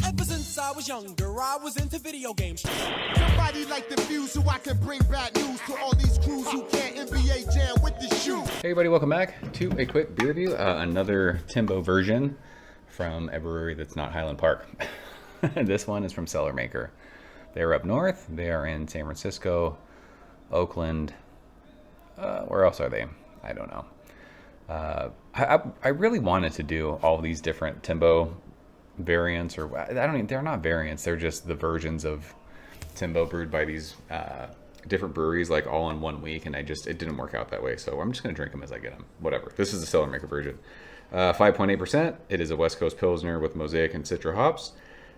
Ever since I was younger, I was into video games. Somebody like the Fuse so I can bring bad news to all these crews who can't NBA jam with the shoe. Hey everybody, welcome back to a quick beer review. Another Timbo version from a brewery that's not Highland Park. This one is from Cellarmaker. They're up north. They are in San Francisco, Oakland. Where else are they? I don't know. I really wanted to do all these different Timbo variants, or they're not variants, they're just the versions of Timbo brewed by these different breweries, like all in 1 week, and it didn't work out that way, so I'm just gonna drink them as I get them. Whatever. This is the Cellarmaker version. 5.8%. It is a West Coast Pilsner with Mosaic and Citra hops.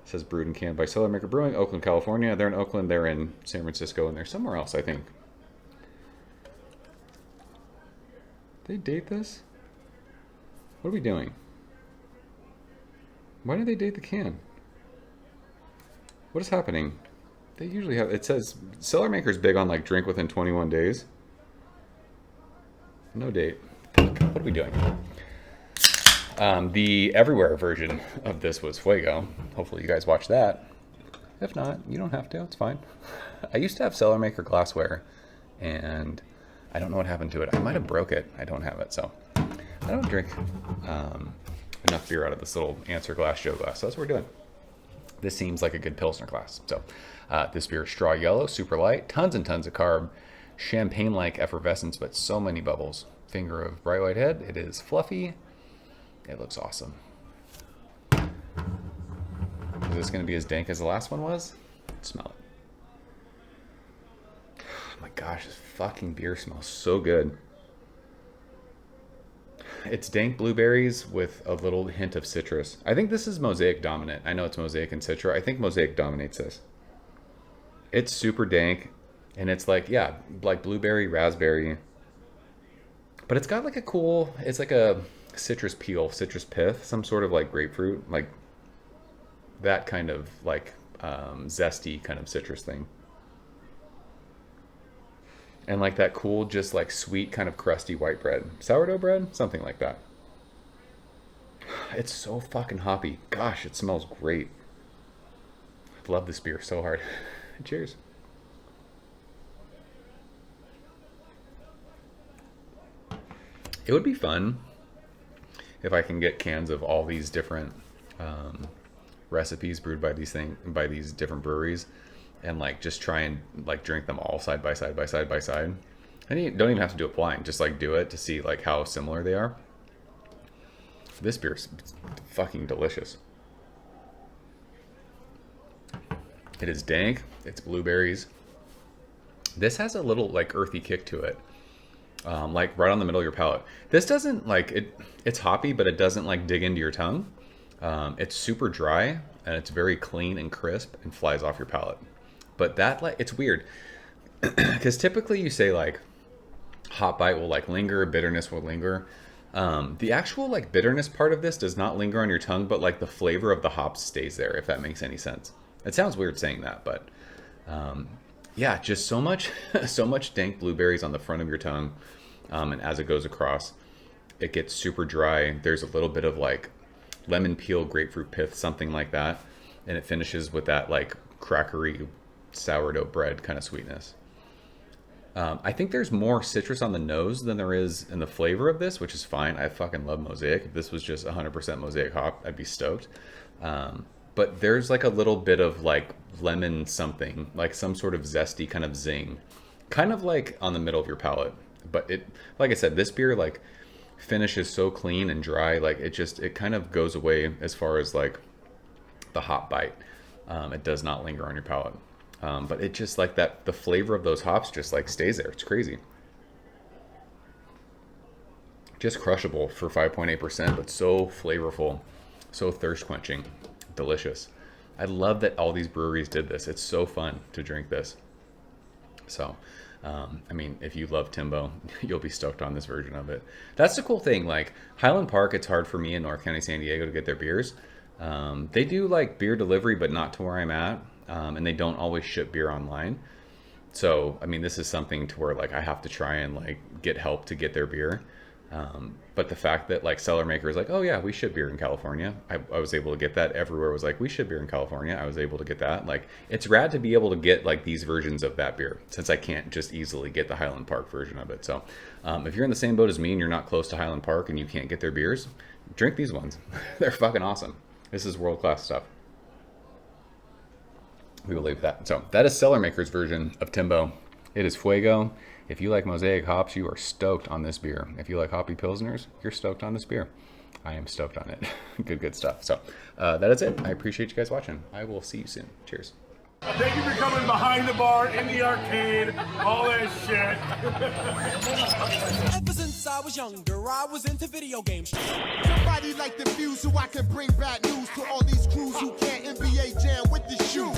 It says brewed and canned by Cellarmaker Brewing, Oakland, California. They're in Oakland, they're in San Francisco, and they're somewhere else, I think. They date this? What are we doing? Why did they date the can? What is happening? They usually have, it says Cellarmaker's big on like drink within 21 days. No date. What are we doing? The everywhere version of this was Fuego. Hopefully you guys watched that. If not, you don't have to, it's fine. I used to have Cellarmaker glassware and I don't know what happened to it. I might have broke it. I don't have it, so I don't drink enough beer out of this little answer glass, show glass. So that's what we're doing. This seems like a good Pilsner glass. So this beer is straw yellow, super light, tons and tons of carb, champagne-like effervescence, but so many bubbles. Finger of bright white head. It is fluffy. It looks awesome. Is this going to be as dank as the last one was? Smell it. Oh my gosh, this fucking beer smells so good. It's dank blueberries with a little hint of citrus. I think this is Mosaic dominant. I know it's Mosaic and Citra. I think Mosaic dominates this. It's super dank, and it's like, yeah, like blueberry, raspberry. But it's got like a cool, it's like a citrus peel, citrus pith, some sort of like grapefruit, like that kind of like zesty kind of citrus thing. And like that cool, just like sweet kind of crusty white bread. Sourdough bread? Something like that. It's so fucking hoppy. Gosh, it smells great. I love this beer so hard. Cheers. It would be fun if I can get cans of all these different recipes brewed by these different breweries, and like just try and like drink them all side by side by side by side. And you don't even have to do it blind, just like do it to see like how similar they are. This beer's fucking delicious. It is dank, it's blueberries. This has a little like earthy kick to it. Like right on the middle of your palate. This doesn't like it's hoppy, but it doesn't like dig into your tongue. It's super dry and it's very clean and crisp and flies off your palate. But that, like, it's weird because typically you say like hop bite will like linger, bitterness will linger. The actual like bitterness part of this does not linger on your tongue, but like the flavor of the hops stays there, if that makes any sense. It sounds weird saying that, but yeah, just so much dank blueberries on the front of your tongue, and as it goes across, it gets super dry. There's a little bit of like lemon peel, grapefruit pith, something like that, and it finishes with that like crackery sourdough bread kind of sweetness. I think there's more citrus on the nose than there is in the flavor of this, which is fine. I fucking love Mosaic. If this was just 100% Mosaic hop, I'd be stoked. But there's like a little bit of like lemon something, like some sort of zesty kind of zing, kind of like on the middle of your palate. But it, like I said, this beer like finishes so clean and dry, like it kind of goes away as far as like the hop bite. It does not linger on your palate. But it just like that, the flavor of those hops just like stays there. It's crazy. Just crushable for 5.8%, but so flavorful, so thirst quenching, delicious. I love that all these breweries did this. It's so fun to drink this. So, I mean, if you love Timbo, you'll be stoked on this version of it. That's the cool thing. Like Highland Park, it's hard for me in North County, San Diego to get their beers. They do like beer delivery, but not to where I'm at. And they don't always ship beer online. So, I mean, this is something to where like I have to try and like get help to get their beer. But the fact that like Cellarmaker is like, oh yeah, we ship beer in California. I was able to get that. Everywhere was like, we ship beer in California. I was able to get that. Like, it's rad to be able to get like these versions of that beer, since I can't just easily get the Highland Park version of it. So if you're in the same boat as me and you're not close to Highland Park and you can't get their beers, drink these ones. They're fucking awesome. This is world-class stuff. We believe that. So that is Cellarmaker's version of Timbo. It is Fuego. If you like Mosaic hops, you are stoked on this beer. If you like hoppy pilsners, you're stoked on this beer. I am stoked on it. Good stuff. So that is it. I appreciate you guys watching. I will see you soon. Cheers. Thank you for coming behind the bar, in the arcade, all that shit. Ever since I was younger, I was into video games. Somebody like the fuse so I can bring bad news to all these crews who can't NBA jam with the shoe.